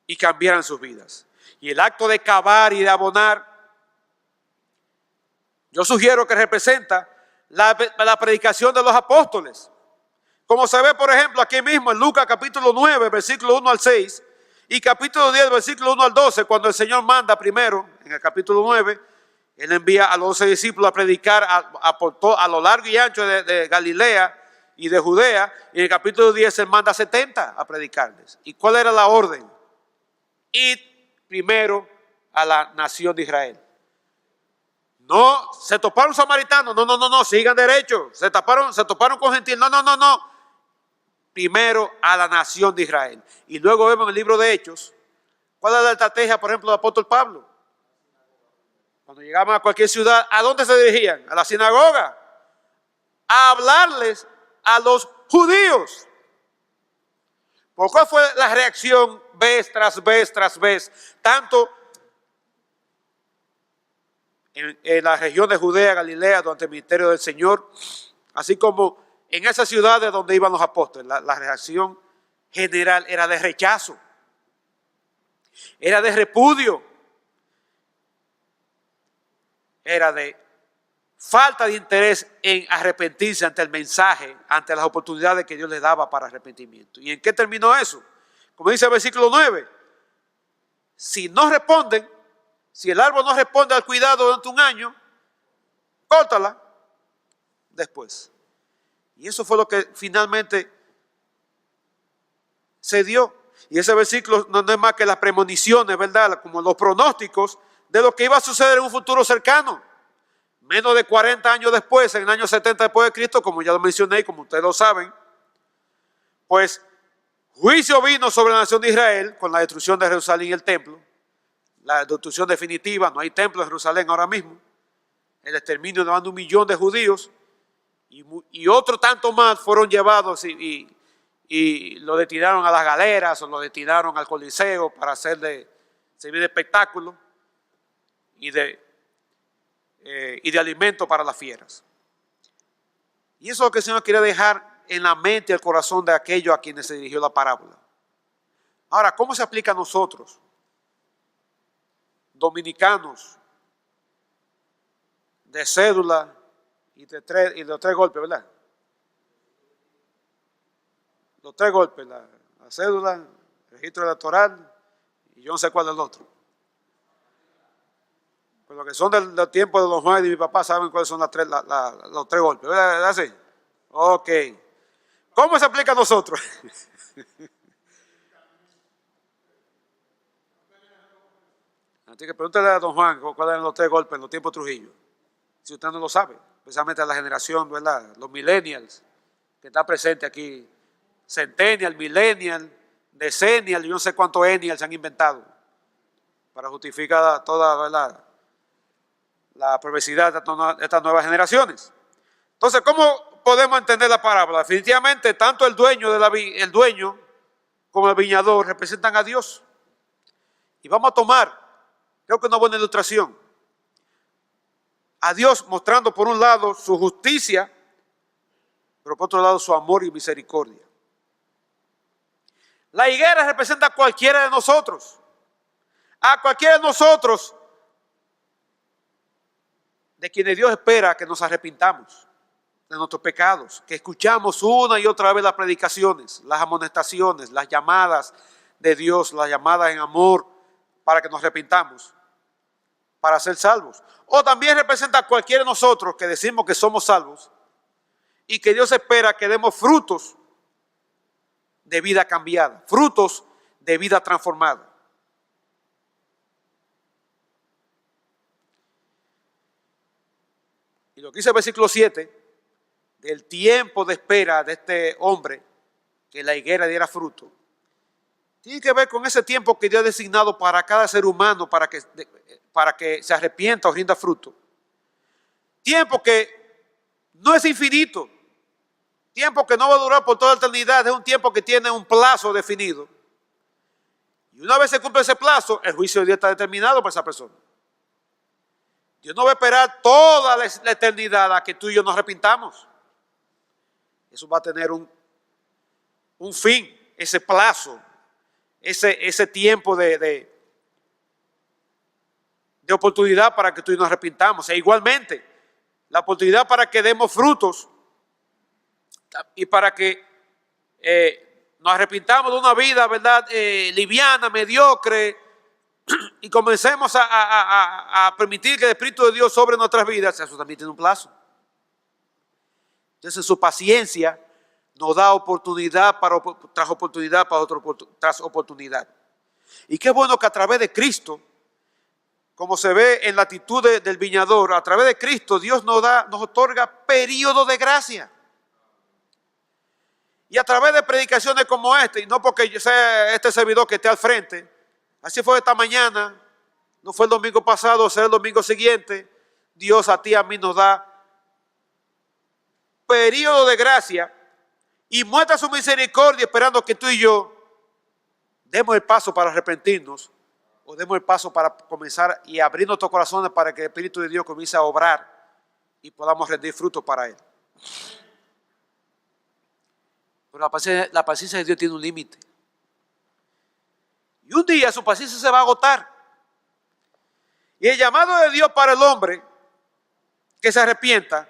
Speaker 1: y cambiaran sus vidas. Y el acto de cavar y de abonar, yo sugiero que representa la predicación de los apóstoles. Como se ve, por ejemplo, aquí mismo en Lucas capítulo 9, versículo 1 al 6, y capítulo 10, versículo 1 al 12, cuando el Señor manda primero, en el capítulo 9, Él envía a los 12 discípulos a predicar a lo largo y ancho de Galilea y de Judea, y en el capítulo 10 él manda 70 a predicarles. ¿Y cuál era la orden? Id primero a la nación de Israel. No, se toparon samaritanos, no, sigan derecho. Se toparon con gentiles, no. Primero a la nación de Israel. Y luego vemos en el libro de Hechos, ¿cuál es la estrategia, por ejemplo, del apóstol Pablo? Cuando llegaban a cualquier ciudad, ¿a dónde se dirigían? A la sinagoga, a hablarles a los judíos. ¿Por cuál fue la reacción vez tras vez? Tanto en la región de Judea, Galilea, durante el ministerio del Señor, así como en esas ciudades donde iban los apóstoles. La reacción general era de rechazo, era de repudio, era de falta de interés en arrepentirse ante el mensaje, ante las oportunidades que Dios les daba para arrepentimiento. ¿Y en qué terminó eso? Como dice el versículo 9, si no responden, si el árbol no responde al cuidado durante un año, córtala después. Y eso fue lo que finalmente se dio. Y ese versículo no es más que las premoniciones, ¿verdad? Como los pronósticos de lo que iba a suceder en un futuro cercano. Menos de 40 años después, en el año 70 después de Cristo, como ya lo mencioné y como ustedes lo saben, pues juicio vino sobre la nación de Israel con la destrucción de Jerusalén y el templo. La destrucción definitiva, no hay templo en Jerusalén ahora mismo. El exterminio de más de 1 millón de judíos y otro tanto más fueron llevados y lo destinaron a las galeras o lo destinaron al Coliseo para servir de espectáculo y de alimento para las fieras. Y eso es lo que el Señor quiere dejar en la mente y el corazón de aquellos a quienes se dirigió la parábola. Ahora, ¿cómo se aplica a nosotros, dominicanos, de cédula y de los 3 golpes, ¿verdad? Los 3 golpes, la cédula, el registro electoral y yo no sé cuál es el otro. Pues los que son del tiempo de don Juan y de mi papá saben cuáles son los 3 golpes, ¿verdad? ¿Así? Ok. ¿Cómo se aplica a nosotros? Así que pregúntale a don Juan cuáles eran los 3 golpes en los tiempos de Trujillo. Si usted no lo sabe, especialmente a la generación, ¿verdad? Los millennials, que está presente aquí. Centennial, millennial, decennial, yo no sé cuántos ennials se han inventado para justificar toda, ¿verdad?, la perversidad de estas nuevas generaciones. Entonces, ¿cómo podemos entender la parábola? Definitivamente, tanto el dueño como el viñador representan a Dios. Y vamos a tomar, creo que una buena ilustración, a Dios mostrando por un lado su justicia, pero por otro lado su amor y misericordia. La higuera representa a cualquiera de nosotros. A cualquiera de nosotros de quienes Dios espera que nos arrepintamos de nuestros pecados, que escuchamos una y otra vez las predicaciones, las amonestaciones, las llamadas de Dios, las llamadas en amor para que nos arrepintamos, para ser salvos. O también representa a cualquiera de nosotros que decimos que somos salvos y que Dios espera que demos frutos de vida cambiada, frutos de vida transformada. Y lo que dice el versículo 7, del tiempo de espera de este hombre, que la higuera diera fruto, tiene que ver con ese tiempo que Dios ha designado para cada ser humano para que se arrepienta o rinda fruto. Tiempo que no es infinito. Tiempo que no va a durar por toda la eternidad, es un tiempo que tiene un plazo definido. Y una vez se cumple ese plazo, el juicio de Dios está determinado por esa persona. Dios no va a esperar toda la eternidad a que tú y yo nos arrepintamos. Eso va a tener un fin, ese plazo, ese tiempo de oportunidad para que tú y yo nos arrepintamos. E igualmente, la oportunidad para que demos frutos y para que nos arrepintamos de una vida, ¿verdad?, liviana, mediocre, y comencemos a permitir que el Espíritu de Dios sobre nuestras vidas. Eso también tiene un plazo. Entonces, en su paciencia, nos da oportunidad tras oportunidad tras oportunidad. Y qué bueno que a través de Cristo, como se ve en la actitud del viñador, a través de Cristo Dios nos otorga periodo de gracia. Y a través de predicaciones como esta, y no porque yo sea este servidor que esté al frente, así fue esta mañana, no fue el domingo pasado, será el domingo siguiente, Dios a ti y a mí nos da periodo de gracia y muestra su misericordia esperando que tú y yo demos el paso para arrepentirnos o demos el paso para comenzar y abrir nuestros corazones para que el Espíritu de Dios comience a obrar y podamos rendir frutos para Él. Pero la paciencia de Dios tiene un límite. Y un día su paciencia se va a agotar. Y el llamado de Dios para el hombre que se arrepienta,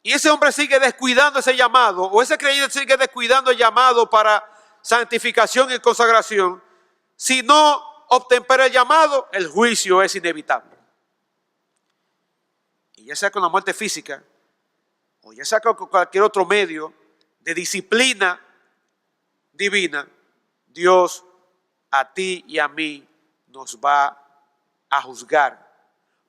Speaker 1: y ese hombre sigue descuidando ese llamado, o ese creyente sigue descuidando el llamado para santificación y consagración, si no obtempera el llamado, el juicio es inevitable. Y ya sea con la muerte física, o ya sea con cualquier otro medio de disciplina divina, Dios a ti y a mí nos va a juzgar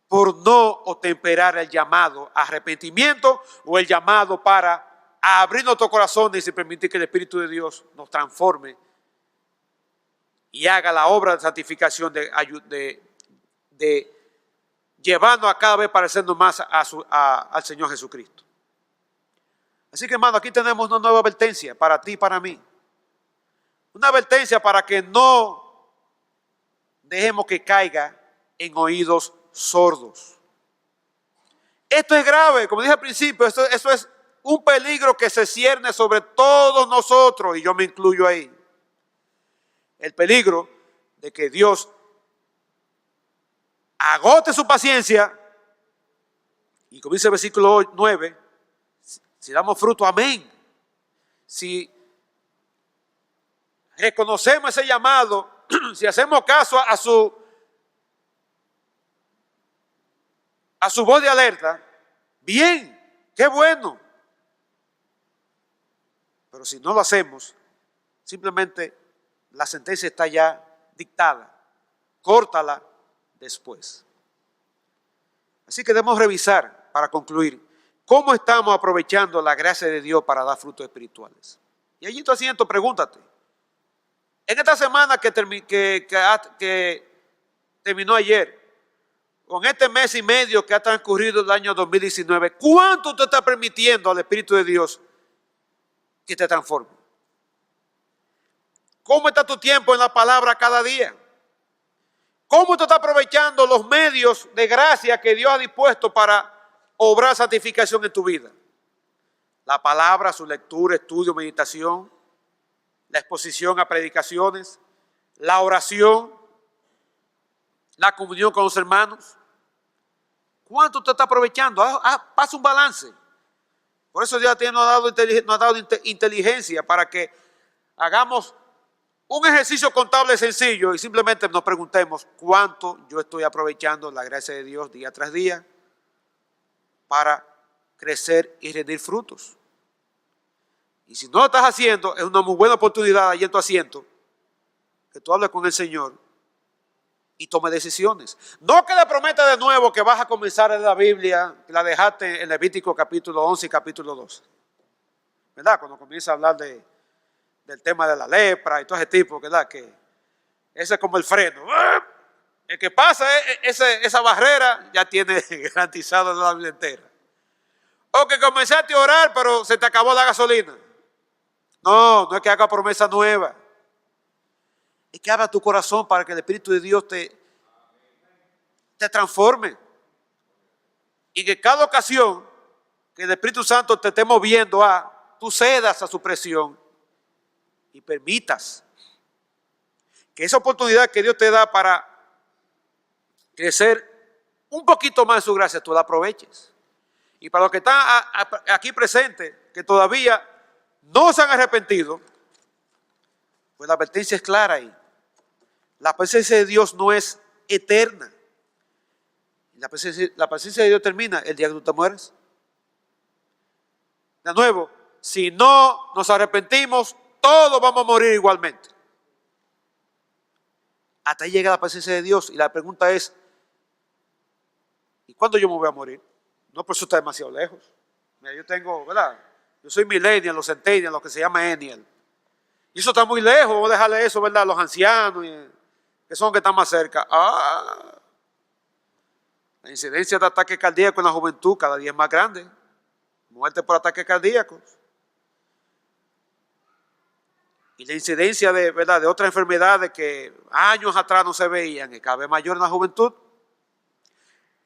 Speaker 1: por no obtemperar el llamado a arrepentimiento o el llamado para abrir nuestros corazones y permitir que el Espíritu de Dios nos transforme y haga la obra de santificación de llevarnos a cada vez parecernos más al Señor Jesucristo. Así que, hermano, aquí tenemos una nueva advertencia para ti y para mí. Una advertencia para que no dejemos que caiga en oídos sordos. Esto es grave, como dije al principio, eso es un peligro que se cierne sobre todos nosotros, y yo me incluyo ahí. El peligro de que Dios agote su paciencia, y como dice el versículo 9, si damos fruto, amén. Si reconocemos ese llamado, si hacemos caso a su voz de alerta, bien, qué bueno. Pero si no lo hacemos, simplemente la sentencia está ya dictada. Córtala después. Así que debemos revisar, para concluir, cómo estamos aprovechando la gracia de Dios para dar frutos espirituales. Y allí en tu asiento, pregúntate, en esta semana que terminó ayer, con este mes y medio que ha transcurrido el año 2019, ¿cuánto te está permitiendo al Espíritu de Dios que te transforme? ¿Cómo está tu tiempo en la palabra cada día? ¿Cómo te está aprovechando los medios de gracia que Dios ha dispuesto para obrar santificación en tu vida? La palabra, su lectura, estudio, meditación, la exposición a predicaciones, la oración, la comunión con los hermanos. ¿Cuánto te está aprovechando? Pasa un balance. Por eso Dios nos ha dado inteligencia para que hagamos un ejercicio contable sencillo y simplemente nos preguntemos cuánto yo estoy aprovechando la gracia de Dios día tras día para crecer y rendir frutos. Y si no lo estás haciendo, es una muy buena oportunidad allí en tu asiento que tú hables con el Señor y tome decisiones. No que le prometa de nuevo que vas a comenzar en la Biblia, que la dejaste en Levítico capítulo 11 y capítulo 12. ¿Verdad? Cuando comienza a hablar del tema de la lepra y todo ese tipo, ¿verdad? Que ese es como el freno. El que pasa esa barrera ya tiene garantizado la vida entera. O que comenzaste a orar pero se te acabó la gasolina. No es que haga promesa nueva. Es que abra tu corazón para que el Espíritu de Dios te transforme. Y que cada ocasión que el Espíritu Santo te esté moviendo tú cedas a su presión y permitas que esa oportunidad que Dios te da para crecer un poquito más en su gracia, tú la aproveches. Y para los que están aquí presentes, que todavía no se han arrepentido, pues la advertencia es clara ahí. La paciencia de Dios no es eterna. La paciencia de Dios termina el día que tú te mueres. De nuevo, si no nos arrepentimos, todos vamos a morir igualmente. Hasta ahí llega la presencia de Dios y la pregunta es, ¿y cuándo yo me voy a morir? No, por eso está demasiado lejos. Mira, yo tengo, ¿verdad? Yo soy millennial, los centennial, lo que se llama ennial. Y eso está muy lejos, vamos a dejarle eso, ¿verdad? Los ancianos, que son los que están más cerca. La incidencia de ataque cardíaco en la juventud cada día es más grande. Muerte por ataques cardíacos. Y la incidencia de, ¿verdad?, de otras enfermedades que años atrás no se veían, que cada vez mayor en la juventud.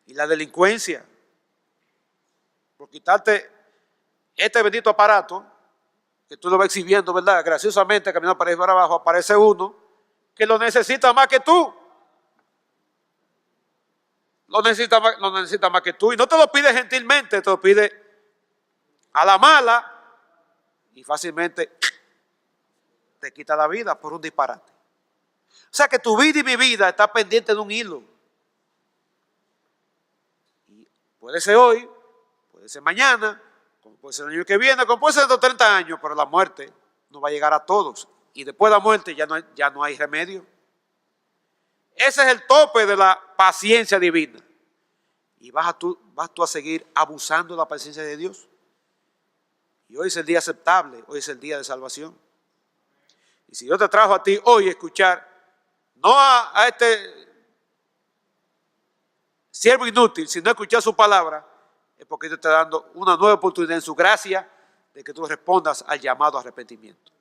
Speaker 1: Y la delincuencia. Por quitarte este bendito aparato, que tú lo vas exhibiendo, ¿verdad? Graciosamente, caminando para ahí para abajo, aparece uno que lo necesita más que tú. Lo necesita más que tú. Y no te lo pide gentilmente, te lo pide a la mala y fácilmente te quita la vida por un disparate. O sea que tu vida y mi vida está pendiente de un hilo. Y puede ser hoy, puede ser mañana, como puede ser el año que viene, como puede ser dentro de 30 años, pero la muerte no va a llegar a todos. Y después de la muerte ya no hay remedio. Ese es el tope de la paciencia divina. Y vas tú a seguir abusando de la paciencia de Dios. Y hoy es el día aceptable, hoy es el día de salvación. Y si Dios te trajo a ti hoy a escuchar, no a este siervo inútil, sino a escuchar su palabra, es porque Dios te está dando una nueva oportunidad en su gracia de que tú respondas al llamado a arrepentimiento.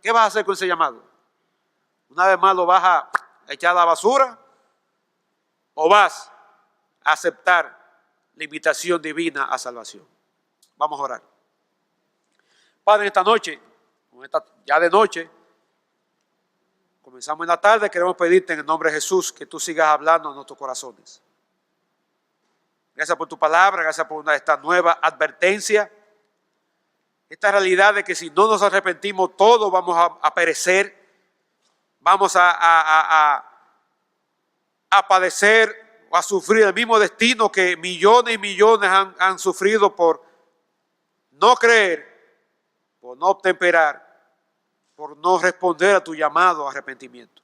Speaker 1: ¿Qué vas a hacer con ese llamado? Una vez más lo vas a echar a la basura o vas a aceptar la invitación divina a salvación. Vamos a orar. Padre, esta noche, ya de noche, comenzamos en la tarde, queremos pedirte en el nombre de Jesús que tú sigas hablando en nuestros corazones. Gracias por tu palabra, gracias por esta nueva advertencia, esta realidad de que si no nos arrepentimos todos vamos a perecer, vamos a padecer o a sufrir el mismo destino que millones y millones han sufrido por no creer, por no obtemperar, por no responder a tu llamado a arrepentimiento.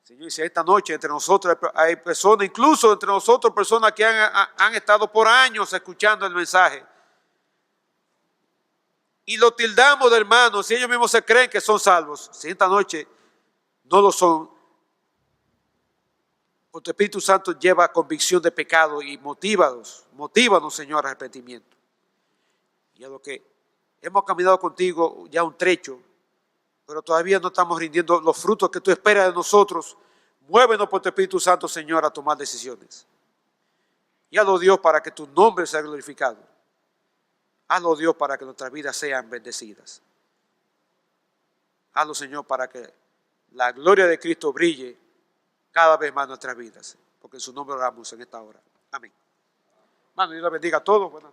Speaker 1: Señor, y si esta noche entre nosotros hay personas, incluso entre nosotros personas que han estado por años escuchando el mensaje, y lo tildamos de hermanos, si ellos mismos se creen que son salvos, si esta noche no lo son, porque tu Espíritu Santo lleva convicción de pecado y motívanos, Señor, al arrepentimiento. Y a lo que hemos caminado contigo ya un trecho, pero todavía no estamos rindiendo los frutos que tú esperas de nosotros. Muévenos por tu Espíritu Santo, Señor, a tomar decisiones. Y hazlo, Dios, para que tu nombre sea glorificado. Hazlo, Dios, para que nuestras vidas sean bendecidas. Hazlo, Señor, para que la gloria de Cristo brille cada vez más en nuestras vidas. Porque en su nombre oramos en esta hora. Amén. Hermano, Dios la bendiga a todos. Bueno.